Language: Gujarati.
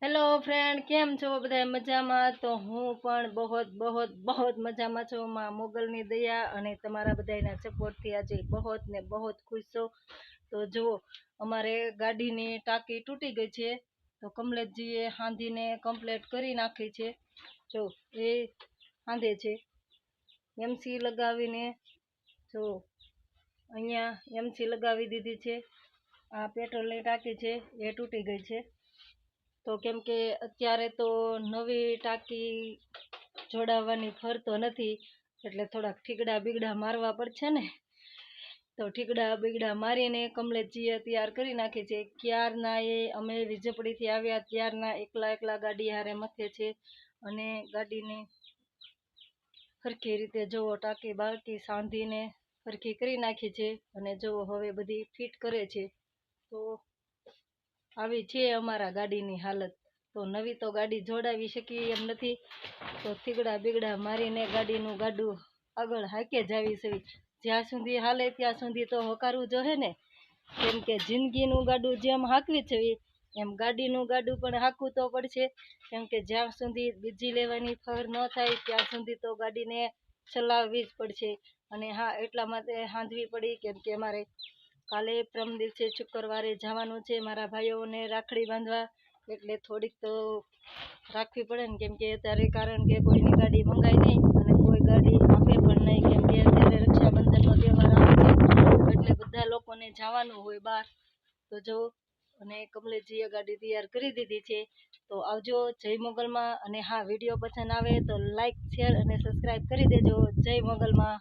હેલો ફ્રેન્ડ, કેમ છો બધા? મજામાં? તો હું પણ બહોત મજામાં છું. માં મોગલની દયા અને તમારા બધાના સપોર્ટથી આજે બહોત ખુશ છું. તો જુઓ, અમારે ગાડીની ટાંકી તૂટી ગઈ છે, તો કમલેશજીએ હાંધીને કમ્પ્લીટ કરી નાખી છે. જો એ હાંધે છે એમસી લગાવીને. જો અહીંયા એમસી લગાવી દીધી છે. આ પેટ્રોલની ટાંકી છે એ તૂટી ગઈ છે. તો કેમ કે અત્યારે તો નવી ટાંકી જોડાવવાની ફરતો નથી, એટલે થોડાક ઠીકડા બીગડા મારવા પડશે ને. તો ઠીકડા બીગડા મારીને કમલેશજીએ તૈયાર કરી નાખી છે. ક્યારના અમે વીજપડીથી આવ્યા ત્યારના એકલા ગાડી હારે મથે છે, અને ગાડીને સરખી રીતે જુઓ ટાંકી બાકી સાંધીને સરખી કરી નાખી છે, અને જુઓ હવે બધી ફિટ કરે છે. તો આવી છે અમારા ગાડીની હાલત. તો નવી તો ગાડી જોડાવી શકીએ એમ નથી, તો થીગડા બીગડા મારીને ગાડીનું ગાડું આગળ હાકે જાવી છે. જ્યાં સુધી હાલે ત્યાં સુધી તો હકારવું જોઈએ ને, કેમ કે જિંદગીનું ગાડું જેમ હાંકવી છે એમ ગાડીનું ગાડું પણ હાંકવું તો પડશે. કેમ કે જ્યાં સુધી બીજી લેવાની ફર ન થાય ત્યાં સુધી તો ગાડીને ચલાવવી જ પડશે. અને હા, એટલા માટે હાંધવી પડી કેમ કે અમારે કાલે પ્રમ દિવસે શુક્રવારે જવાનું છે મારા ભાઈઓને રાખડી બાંધવા, એટલે થોડીક તો રાખવી પડે ને. કેમ કે અત્યારે કારણ કે કોઈની ગાડી મંગાય નહીં અને કોઈ ગાડી આપે પણ નહીં, કેમ કે અત્યારે રક્ષાબંધનનો તહેવાર આવે છે, એટલે બધા લોકોને જવાનું હોય બહાર. તો જો, અને કમલેશજીએ ગાડી તૈયાર કરી દીધી છે. તો આવજો જય મોગલમાં. અને હા, વિડીયો પસંદ આવે તો લાઈક, શેર અને સબસ્ક્રાઈબ કરી દેજો. જય મોગલમાં.